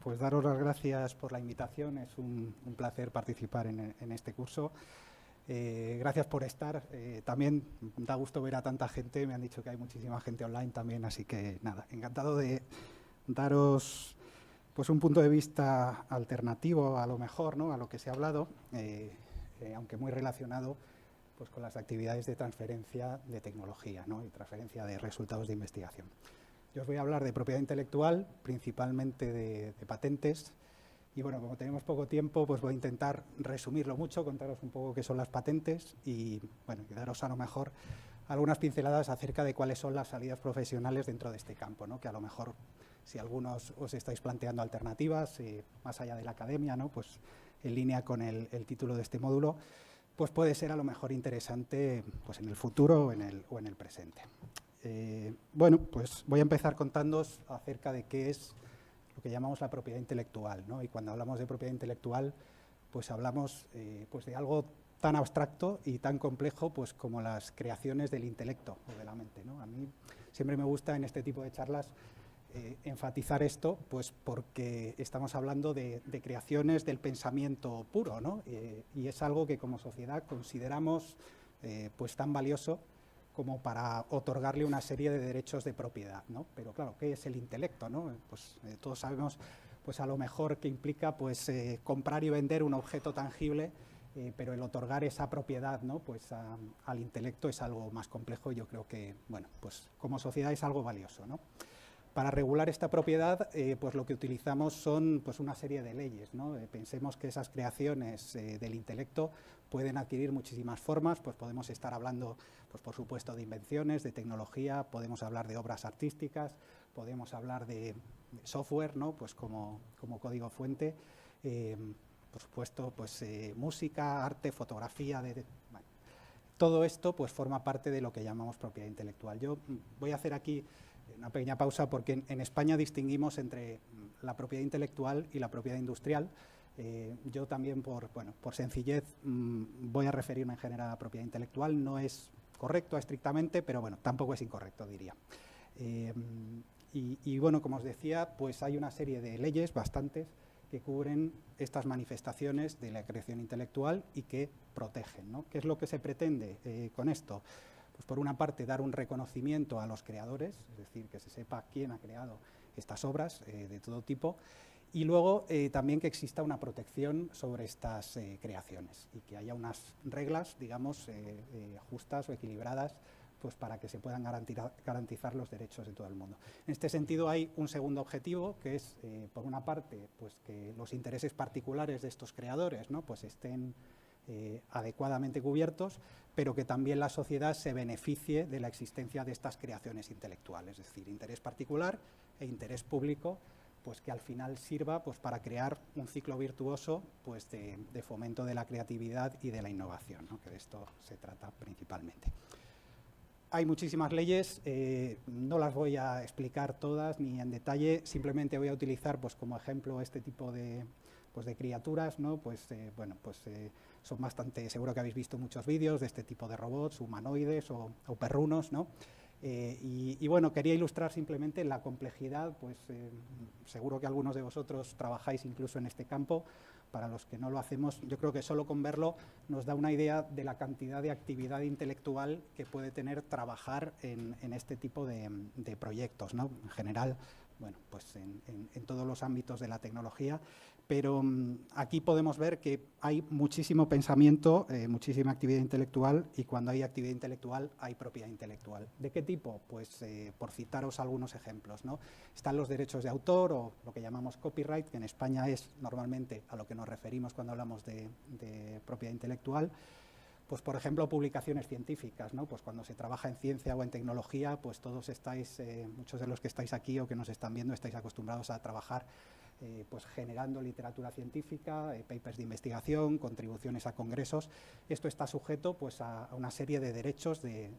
pues daros las gracias por la invitación. Es un placer participar en este curso. Gracias por estar. También da gusto ver a tanta gente. Me han dicho que hay muchísima gente online también, así que nada, encantado de daros pues un punto de vista alternativo a lo mejor, ¿no?, a lo que se ha hablado, aunque muy relacionado pues con las actividades de transferencia de tecnología, ¿no?, y transferencia de resultados de investigación. Yo os voy a hablar de propiedad intelectual, principalmente de patentes. Y bueno, como tenemos poco tiempo, pues voy a intentar resumirlo mucho, contaros un poco qué son las patentes y bueno, daros a lo mejor algunas pinceladas acerca de cuáles son las salidas profesionales dentro de este campo, ¿no?, que a lo mejor si algunos os estáis planteando alternativas, más allá de la academia, ¿no?, pues en línea con el título de este módulo, pues puede ser a lo mejor interesante pues en el futuro o en el presente. Bueno, pues voy a empezar contándoos acerca de qué es lo que llamamos la propiedad intelectual, ¿no? Y cuando hablamos de propiedad intelectual, pues hablamos pues de algo tan abstracto y tan complejo pues como las creaciones del intelecto o de la mente, ¿no? A mí siempre me gusta en este tipo de charlas enfatizar esto, pues porque estamos hablando de creaciones del pensamiento puro, ¿no? Y es algo que como sociedad consideramos pues tan valioso como para otorgarle una serie de derechos de propiedad, ¿no? Pero claro, ¿qué es el intelecto, no? Pues todos sabemos, pues a lo mejor que implica pues comprar y vender un objeto tangible, pero el otorgar esa propiedad, ¿no?, pues al intelecto es algo más complejo y yo creo que, bueno, pues como sociedad es algo valioso, ¿no? Para regular esta propiedad, pues lo que utilizamos son pues una serie de leyes, ¿no? Pensemos que esas creaciones del intelecto pueden adquirir muchísimas formas, pues podemos estar hablando, pues por supuesto, de invenciones, de tecnología, podemos hablar de obras artísticas, podemos hablar de software, ¿no?, pues como código fuente, por supuesto, pues música, arte, fotografía, bueno, todo esto pues forma parte de lo que llamamos propiedad intelectual. Yo voy a hacer aquí una pequeña pausa porque en España distinguimos entre la propiedad intelectual y la propiedad industrial. Yo también, por sencillez, voy a referirme en general a la propiedad intelectual. No es correcto estrictamente, pero bueno, tampoco es incorrecto, diría. Y bueno, como os decía, pues hay una serie de leyes, bastantes, que cubren estas manifestaciones de la creación intelectual y que protegen, ¿no? ¿Qué es lo que se pretende con esto? Pues por una parte dar un reconocimiento a los creadores, es decir, que se sepa quién ha creado estas obras de todo tipo, y luego también que exista una protección sobre estas creaciones y que haya unas reglas, digamos, justas o equilibradas, pues para que se puedan garantizar los derechos de todo el mundo. En este sentido hay un segundo objetivo, que es, por una parte, pues que los intereses particulares de estos creadores, ¿no?, pues estén adecuadamente cubiertos, pero que también la sociedad se beneficie de la existencia de estas creaciones intelectuales, es decir, interés particular e interés público, pues que al final sirva pues para crear un ciclo virtuoso pues de fomento de la creatividad y de la innovación, ¿no?, que de esto se trata principalmente. Hay muchísimas leyes, no las voy a explicar todas ni en detalle, simplemente voy a utilizar pues como ejemplo este tipo de criaturas, ¿no? Pues bueno, pues son bastante, seguro que habéis visto muchos vídeos de este tipo de robots, humanoides o perrunos, ¿no? Y bueno, quería ilustrar simplemente la complejidad, pues seguro que algunos de vosotros trabajáis incluso en este campo. Para los que no lo hacemos, yo creo que solo con verlo nos da una idea de la cantidad de actividad intelectual que puede tener trabajar en este tipo de proyectos, ¿no? En general, bueno, pues en todos los ámbitos de la tecnología, pero aquí podemos ver que hay muchísimo pensamiento, muchísima actividad intelectual, y cuando hay actividad intelectual hay propiedad intelectual. ¿De qué tipo? Pues por citaros algunos ejemplos, ¿no? Están los derechos de autor o lo que llamamos copyright, que en España es normalmente a lo que nos referimos cuando hablamos de propiedad intelectual. Pues por ejemplo, publicaciones científicas, ¿no? Pues cuando se trabaja en ciencia o en tecnología, pues todos estáis, muchos de los que estáis aquí o que nos están viendo, estáis acostumbrados a trabajar pues generando literatura científica, papers de investigación, contribuciones a congresos. Esto está sujeto pues a una serie de derechos de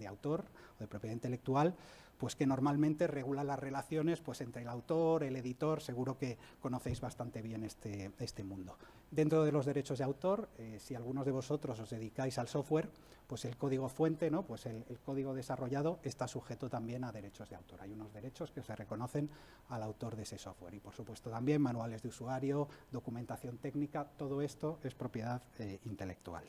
autor o de propiedad intelectual, pues que normalmente regula las relaciones pues entre el autor, el editor. Seguro que conocéis bastante bien este mundo. Dentro de los derechos de autor, si algunos de vosotros os dedicáis al software, pues el código fuente, ¿no? Pues el código desarrollado está sujeto también a derechos de autor. Hay unos derechos que se reconocen al autor de ese software. Y por supuesto también manuales de usuario, documentación técnica, todo esto es propiedad intelectual.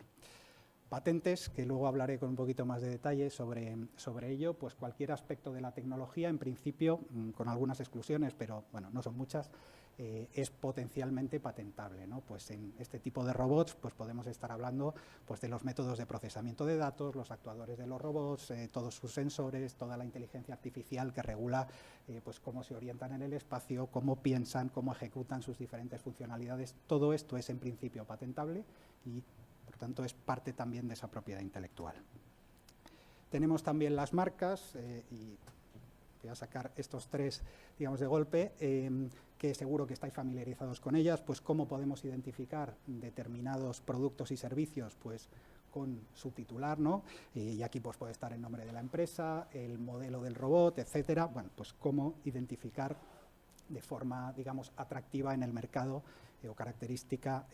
Patentes, que luego hablaré con un poquito más de detalle sobre ello, pues cualquier aspecto de la tecnología, en principio, con algunas exclusiones, pero bueno, no son muchas, es potencialmente patentable, ¿no? Pues en este tipo de robots pues podemos estar hablando pues de los métodos de procesamiento de datos, los actuadores de los robots, todos sus sensores, toda la inteligencia artificial que regula pues cómo se orientan en el espacio, cómo piensan, cómo ejecutan sus diferentes funcionalidades. Todo esto es en principio patentable y por tanto es parte también de esa propiedad intelectual. Tenemos también las marcas y voy a sacar estos tres, digamos, de golpe, que seguro que estáis familiarizados con ellas. Pues cómo podemos identificar determinados productos y servicios, pues con su titular, ¿no? Y aquí pues puede estar el nombre de la empresa, el modelo del robot, etcétera. Bueno, pues cómo identificar de forma, digamos, atractiva en el mercado o característica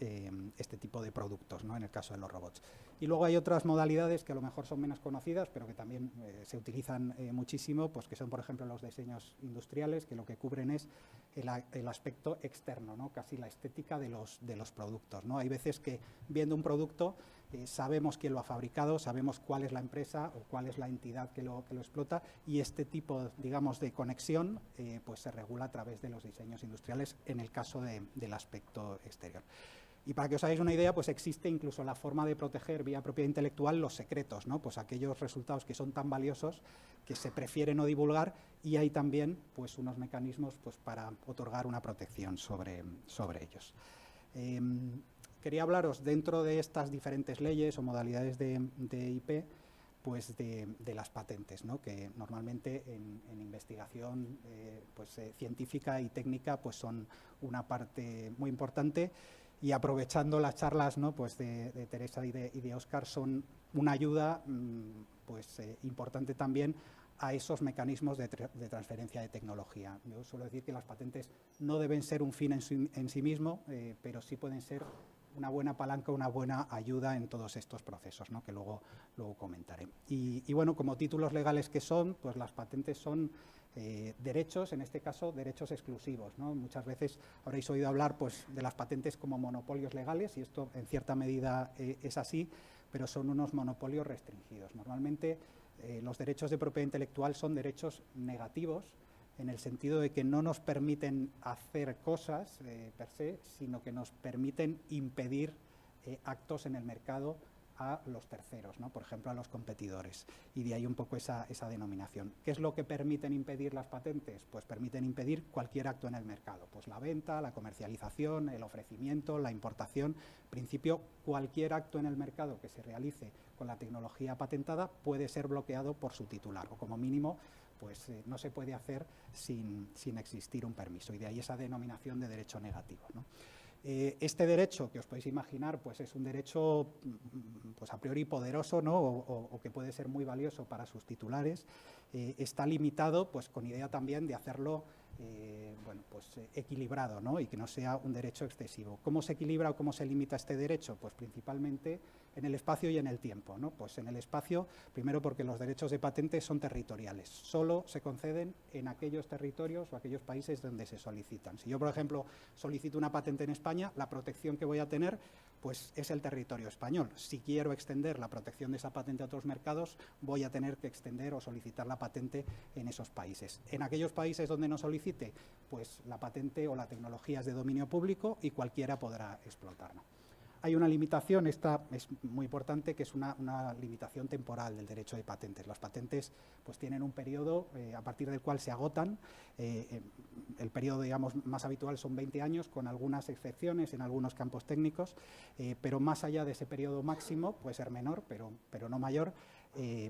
este tipo de productos, ¿no? En el caso de los robots. Y luego hay otras modalidades que a lo mejor son menos conocidas, pero que también se utilizan muchísimo, pues que son, por ejemplo, los diseños industriales, que lo que cubren es el aspecto externo, ¿no? Casi la estética de los productos, ¿no? Hay veces que viendo un producto sabemos quién lo ha fabricado, sabemos cuál es la empresa o cuál es la entidad que lo explota, y este tipo, digamos, de conexión pues se regula a través de los diseños industriales en el caso del aspecto exterior. Y para que os hagáis una idea, pues existe incluso la forma de proteger vía propiedad intelectual los secretos, ¿no? Pues aquellos resultados que son tan valiosos que se prefiere no divulgar, y hay también pues unos mecanismos pues para otorgar una protección sobre ellos. Quería hablaros dentro de estas diferentes leyes o modalidades de IP, pues de las patentes, ¿no? Que normalmente en investigación científica y técnica pues son una parte muy importante, y aprovechando las charlas, ¿no? Pues de Teresa y de Óscar, son una ayuda importante también a esos mecanismos de transferencia de tecnología. Yo suelo decir que las patentes no deben ser un fin en sí mismo, pero sí pueden ser una buena palanca, una buena ayuda en todos estos procesos, ¿no? Que luego comentaré. Y bueno, como títulos legales que son, pues las patentes son derechos, en este caso derechos exclusivos, ¿no? Muchas veces habréis oído hablar pues de las patentes como monopolios legales, y esto en cierta medida es así, pero son unos monopolios restringidos. Normalmente los derechos de propiedad intelectual son derechos negativos, en el sentido de que no nos permiten hacer cosas per se, sino que nos permiten impedir actos en el mercado a los terceros, ¿no? Por ejemplo, a los competidores. Y de ahí un poco esa denominación. ¿Qué es lo que permiten impedir las patentes? Pues permiten impedir cualquier acto en el mercado. Pues la venta, la comercialización, el ofrecimiento, la importación. En principio, cualquier acto en el mercado que se realice con la tecnología patentada puede ser bloqueado por su titular, o como mínimo pues no se puede hacer sin existir un permiso, y de ahí esa denominación de derecho negativo, ¿no? Este derecho, que os podéis imaginar, pues es un derecho pues a priori poderoso, ¿no? o que puede ser muy valioso para sus titulares, está limitado pues con idea también de hacerlo equilibrado, ¿no? Y que no sea un derecho excesivo. ¿Cómo se equilibra o cómo se limita este derecho? Pues principalmente en el espacio y en el tiempo, ¿no? Pues en el espacio, primero porque los derechos de patente son territoriales, solo se conceden en aquellos territorios o aquellos países donde se solicitan. Si yo, por ejemplo, solicito una patente en España, la protección que voy a tener pues es el territorio español. Si quiero extender la protección de esa patente a otros mercados, voy a tener que extender o solicitar la patente en esos países. En aquellos países donde no solicite, pues la patente o la tecnología es de dominio público y cualquiera podrá explotarla. Hay una limitación, esta es muy importante, que es una limitación temporal del derecho de patentes. Las patentes pues tienen un periodo a partir del cual se agotan. El periodo, digamos, más habitual son 20 años, con algunas excepciones en algunos campos técnicos, pero más allá de ese periodo máximo, puede ser menor, pero no mayor,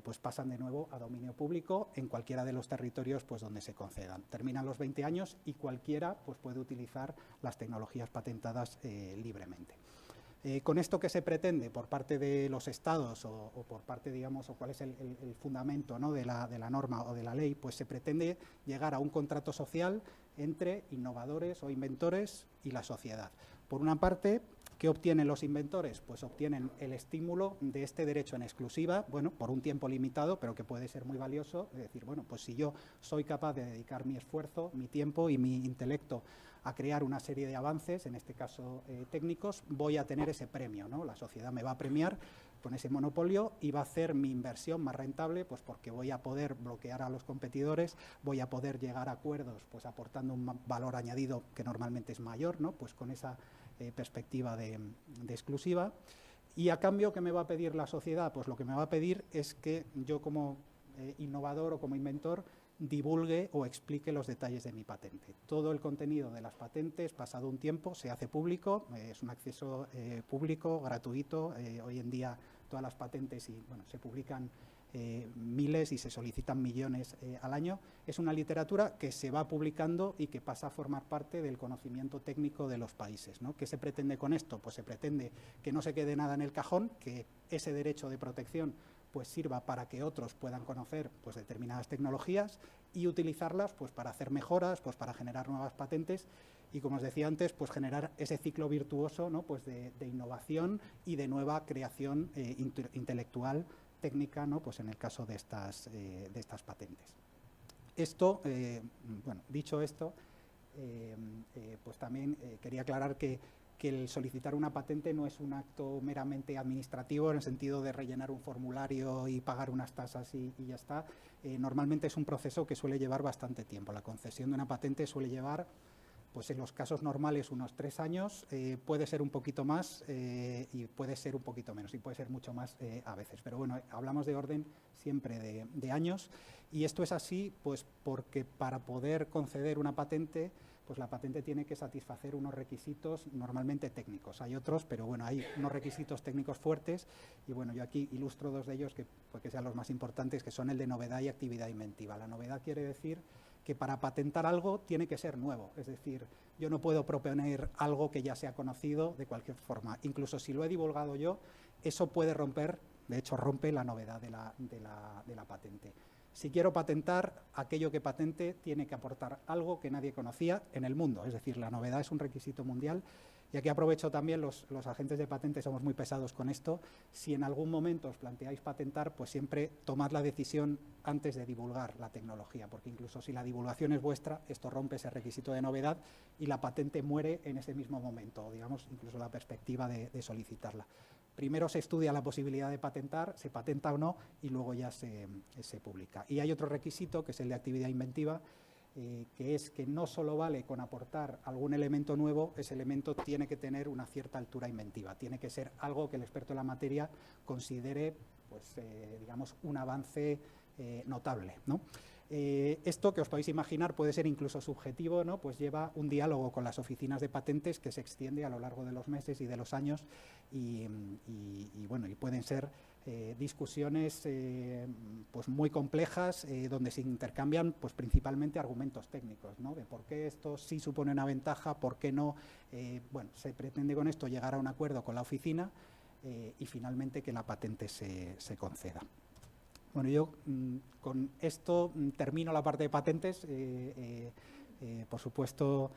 pues pasan de nuevo a dominio público en cualquiera de los territorios pues donde se concedan. Terminan los 20 años y cualquiera pues puede utilizar las tecnologías patentadas libremente. ¿Con esto qué se pretende por parte de los estados o por parte, digamos, o cuál es el fundamento, ¿no?, de la norma o de la ley? Pues se pretende llegar a un contrato social entre innovadores o inventores y la sociedad. Por una parte, ¿qué obtienen los inventores? Pues obtienen el estímulo de este derecho en exclusiva, bueno, por un tiempo limitado, pero que puede ser muy valioso. Es decir, bueno, pues si yo soy capaz de dedicar mi esfuerzo, mi tiempo y mi intelecto a crear una serie de avances, en este caso técnicos, voy a tener ese premio, ¿no? La sociedad me va a premiar con ese monopolio y va a hacer mi inversión más rentable, pues porque voy a poder bloquear a los competidores, voy a poder llegar a acuerdos, pues aportando un valor añadido que normalmente es mayor, ¿no?, pues con esa perspectiva de exclusiva. Y a cambio, ¿qué me va a pedir la sociedad? Pues lo que me va a pedir es que yo como innovador o como inventor divulgue o explique los detalles de mi patente. Todo el contenido de las patentes, pasado un tiempo, se hace público, es un acceso público, gratuito. Hoy en día todas las patentes se publican miles y se solicitan millones al año. Es una literatura que se va publicando y que pasa a formar parte del conocimiento técnico de los países, ¿no? ¿Qué se pretende con esto? Pues se pretende que no se quede nada en el cajón, que ese derecho de protección pues sirva para que otros puedan conocer pues determinadas tecnologías y utilizarlas pues para hacer mejoras, pues para generar nuevas patentes y, como os decía antes, pues generar ese ciclo virtuoso, ¿no?, pues de innovación y de nueva creación intelectual, técnica, ¿no?, pues en el caso de estas patentes. Esto, dicho esto, pues también quería aclarar que el solicitar una patente no es un acto meramente administrativo en el sentido de rellenar un formulario y pagar unas tasas y ya está. Normalmente es un proceso que suele llevar bastante tiempo. La concesión de una patente suele llevar, pues en los casos normales, unos 3 años, puede ser un poquito más y puede ser un poquito menos y puede ser mucho más a veces. Pero bueno, hablamos de orden siempre de años, y esto es así pues porque para poder conceder una patente, pues la patente tiene que satisfacer unos requisitos normalmente técnicos. Hay otros, pero bueno, hay unos requisitos técnicos fuertes y bueno, yo aquí ilustro 2 de ellos que sean los más importantes, que son el de novedad y actividad inventiva. La novedad quiere decir que para patentar algo tiene que ser nuevo, es decir, yo no puedo proponer algo que ya sea conocido de cualquier forma. Incluso si lo he divulgado yo, eso puede romper, de hecho rompe la novedad de la patente. Si quiero patentar, aquello que patente tiene que aportar algo que nadie conocía en el mundo, es decir, la novedad es un requisito mundial. Y aquí aprovecho también, los agentes de patentes somos muy pesados con esto. Si en algún momento os planteáis patentar, pues siempre tomad la decisión antes de divulgar la tecnología, porque incluso si la divulgación es vuestra, esto rompe ese requisito de novedad y la patente muere en ese mismo momento, digamos, incluso la perspectiva de solicitarla. Primero se estudia la posibilidad de patentar, se patenta o no, y luego ya se publica. Y hay otro requisito, que es el de actividad inventiva, que es que no solo vale con aportar algún elemento nuevo, ese elemento tiene que tener una cierta altura inventiva, tiene que ser algo que el experto en la materia considere, pues, digamos, un avance notable, ¿no? Esto, que os podéis imaginar, puede ser incluso subjetivo, ¿no? Pues lleva un diálogo con las oficinas de patentes que se extiende a lo largo de los meses y de los años y pueden ser discusiones pues muy complejas, donde se intercambian pues principalmente argumentos técnicos, ¿no?, de por qué esto sí supone una ventaja, por qué no. Se pretende con esto llegar a un acuerdo con la oficina y finalmente que la patente se conceda. Bueno, yo con esto termino la parte de patentes. Por supuesto,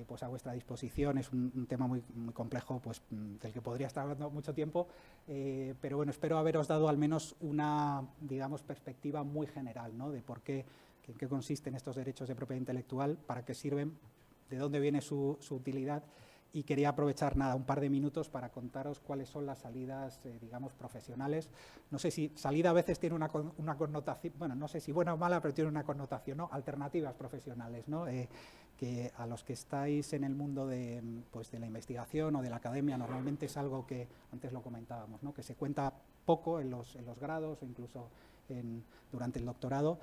pues a vuestra disposición. Es un tema muy complejo, pues del que podría estar hablando mucho tiempo, pero bueno, espero haberos dado al menos una, digamos, perspectiva muy general, ¿no?, de por qué, en qué consisten estos derechos de propiedad intelectual, para qué sirven, de dónde viene su utilidad. Y quería aprovechar un par de minutos para contaros cuáles son las salidas, digamos, profesionales. No sé si salida a veces tiene una connotación, bueno, no sé si buena o mala, pero tiene una connotación, ¿no? Alternativas profesionales, ¿no? Que a los que estáis en el mundo de la investigación o de la academia, normalmente es algo que, antes lo comentábamos, ¿no?, que se cuenta poco en los grados o incluso durante el doctorado,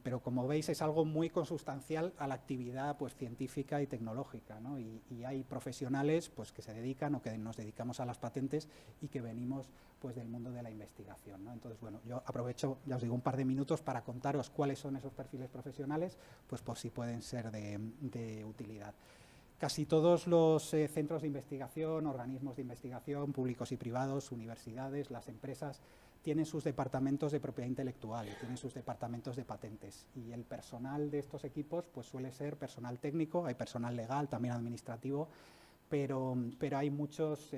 pero como veis es algo muy consustancial a la actividad pues científica y tecnológica, ¿no? Y hay profesionales pues que se dedican o que nos dedicamos a las patentes y que venimos pues del mundo de la investigación, ¿no? Entonces, bueno, yo aprovecho, ya os digo, un par de minutos para contaros cuáles son esos perfiles profesionales, pues por si pueden ser de utilidad. Casi todos los centros de investigación, organismos de investigación, públicos y privados, universidades, las empresas, tienen sus departamentos de propiedad intelectual y tienen sus departamentos de patentes. Y el personal de estos equipos pues, suele ser personal técnico, hay personal legal, también administrativo, pero hay muchos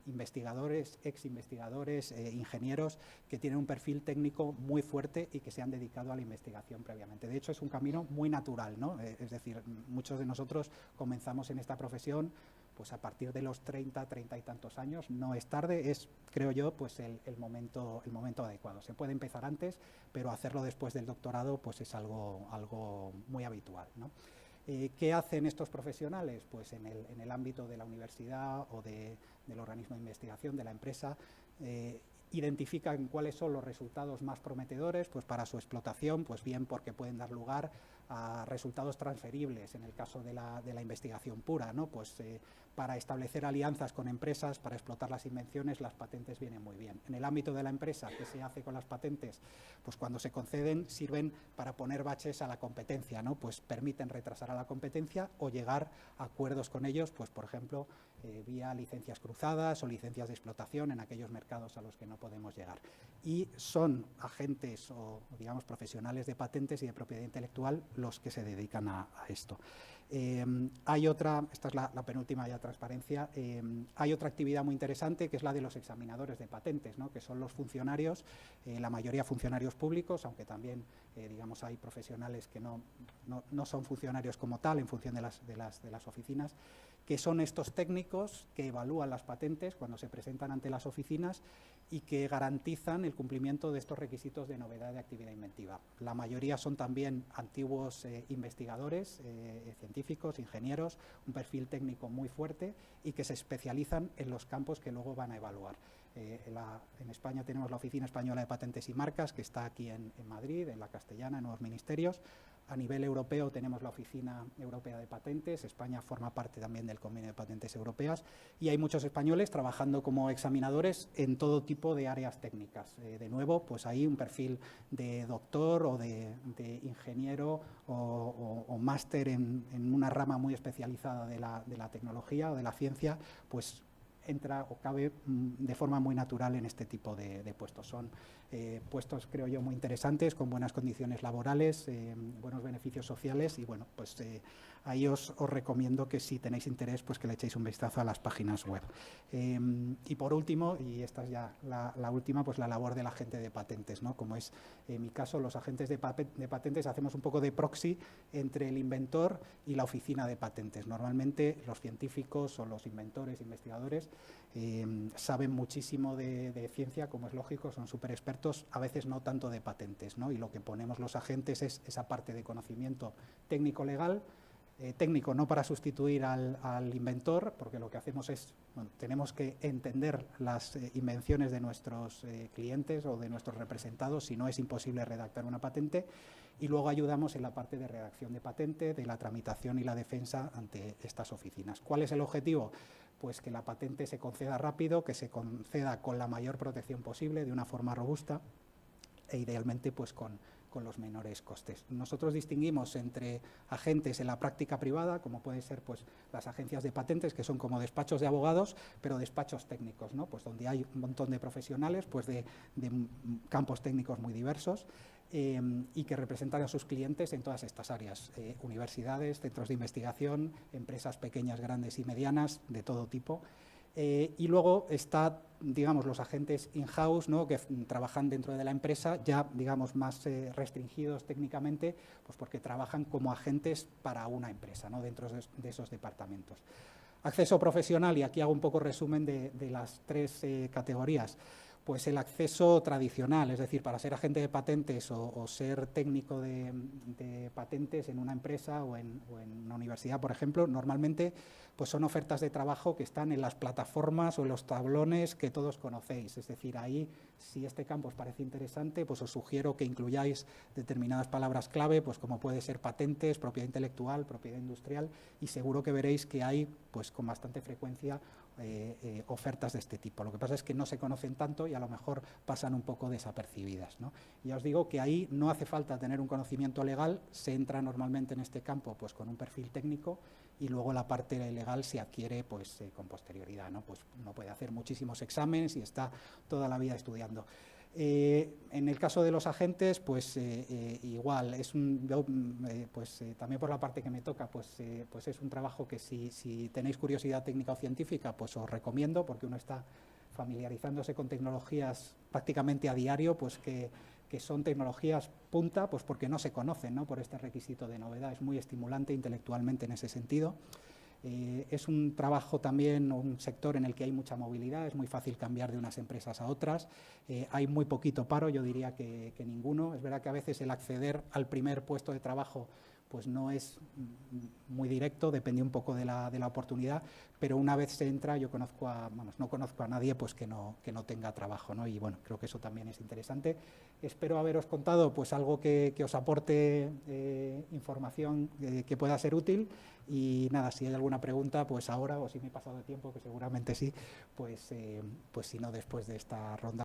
investigadores, ex-investigadores, ingenieros que tienen un perfil técnico muy fuerte y que se han dedicado a la investigación previamente. De hecho, es un camino muy natural, ¿no? Es decir, muchos de nosotros comenzamos en esta profesión pues a partir de los 30 y tantos años. No es tarde, es, creo yo, pues el momento adecuado. Se puede empezar antes, pero hacerlo después del doctorado pues es algo muy habitual, ¿no? ¿Qué hacen estos profesionales? Pues en el ámbito de la universidad o del organismo de investigación, de la empresa, identifican cuáles son los resultados más prometedores pues para su explotación, pues bien porque pueden dar lugar a resultados transferibles en el caso de la investigación pura, ¿no? Pues para establecer alianzas con empresas, para explotar las invenciones, las patentes vienen muy bien. En el ámbito de la empresa, ¿qué se hace con las patentes? Pues cuando se conceden sirven para poner baches a la competencia, ¿no? Pues permiten retrasar a la competencia o llegar a acuerdos con ellos, pues por ejemplo, vía licencias cruzadas o licencias de explotación en aquellos mercados a los que no podemos llegar. Y son agentes o, digamos, profesionales de patentes y de propiedad intelectual los que se dedican a esto. Hay otra, esta es la penúltima ya transparencia, hay otra actividad muy interesante que es la de los examinadores de patentes, ¿no? Que son los funcionarios, la mayoría funcionarios públicos, aunque también digamos hay profesionales que no son funcionarios como tal en función de las oficinas, que son estos técnicos que evalúan las patentes cuando se presentan ante las oficinas y que garantizan el cumplimiento de estos requisitos de novedad de actividad inventiva. La mayoría son también antiguos investigadores, científicos, ingenieros, un perfil técnico muy fuerte y que se especializan en los campos que luego van a evaluar. En España tenemos la Oficina Española de Patentes y Marcas, que está aquí en Madrid, en la Castellana, en Nuevos Ministerios. A nivel europeo tenemos la Oficina Europea de Patentes, España forma parte también del Convenio de Patentes Europeas y hay muchos españoles trabajando como examinadores en todo tipo de áreas técnicas. De nuevo, pues ahí un perfil de doctor o de ingeniero o máster en una rama muy especializada de la tecnología o de la ciencia, pues entra o cabe de forma muy natural en este tipo de puestos. Son puestos, creo yo, muy interesantes, con buenas condiciones laborales, buenos beneficios sociales y, bueno, pues ahí os recomiendo que si tenéis interés, pues que le echéis un vistazo a las páginas web. Y por último, y esta es ya la última, pues la labor del agente de patentes, ¿no? Como es en mi caso, los agentes de patentes hacemos un poco de proxy entre el inventor y la oficina de patentes. Normalmente los científicos o los inventores, investigadores, saben muchísimo de ciencia, como es lógico, son súper expertos, a veces no tanto de patentes, ¿no? Y lo que ponemos los agentes es esa parte de conocimiento técnico-legal, técnico no para sustituir al inventor, porque lo que hacemos es, bueno, tenemos que entender las invenciones de nuestros clientes o de nuestros representados, si no es imposible redactar una patente, y luego ayudamos en la parte de redacción de patente, de la tramitación y la defensa ante estas oficinas. ¿Cuál es el objetivo? Pues que la patente se conceda rápido, que se conceda con la mayor protección posible, de una forma robusta e idealmente pues con los menores costes. Nosotros distinguimos entre agentes en la práctica privada, como pueden ser pues las agencias de patentes, que son como despachos de abogados, pero despachos técnicos, ¿no? Pues donde hay un montón de profesionales pues de campos técnicos muy diversos, y que representan a sus clientes en todas estas áreas, universidades, centros de investigación, empresas pequeñas, grandes y medianas, de todo tipo. Y luego está, digamos, los agentes in-house, ¿no? Que trabajan dentro de la empresa, ya, digamos, más restringidos técnicamente, pues porque trabajan como agentes para una empresa, ¿no? Dentro de esos departamentos. Acceso profesional, y aquí hago un poco resumen de las tres categorías. Pues el acceso tradicional, es decir, para ser agente de patentes o ser técnico de patentes en una empresa o en una universidad, por ejemplo, normalmente pues son ofertas de trabajo que están en las plataformas o en los tablones que todos conocéis. Es decir, ahí, si este campo os parece interesante, pues os sugiero que incluyáis determinadas palabras clave, pues como puede ser patentes, propiedad intelectual, propiedad industrial, y seguro que veréis que hay, pues con bastante frecuencia, ofertas de este tipo. Lo que pasa es que no se conocen tanto y a lo mejor pasan un poco desapercibidas, ¿no? Ya os digo que ahí no hace falta tener un conocimiento legal, se entra normalmente en este campo pues con un perfil técnico y luego la parte legal se adquiere pues con posterioridad, ¿no? Pues uno puede hacer muchísimos exámenes y está toda la vida estudiando. En el caso de los agentes, pues igual, también por la parte que me toca, pues es un trabajo que si tenéis curiosidad técnica o científica, pues os recomiendo, porque uno está familiarizándose con tecnologías prácticamente a diario, pues que son tecnologías punta, pues porque no se conocen, ¿no? Por este requisito de novedad. Es muy estimulante intelectualmente en ese sentido. Es un trabajo también, un sector en el que hay mucha movilidad, es muy fácil cambiar de unas empresas a otras, hay muy poquito paro, yo diría que ninguno. Es verdad que a veces el acceder al primer puesto de trabajo pues no es muy directo, depende un poco de la oportunidad, pero una vez se entra, no conozco a nadie pues que no tenga trabajo, ¿no? Y bueno, creo que eso también es interesante. Espero haberos contado pues algo que os aporte información que pueda ser útil, y nada, si hay alguna pregunta, pues ahora, o si me he pasado de tiempo, que seguramente sí, pues si no, después de esta ronda.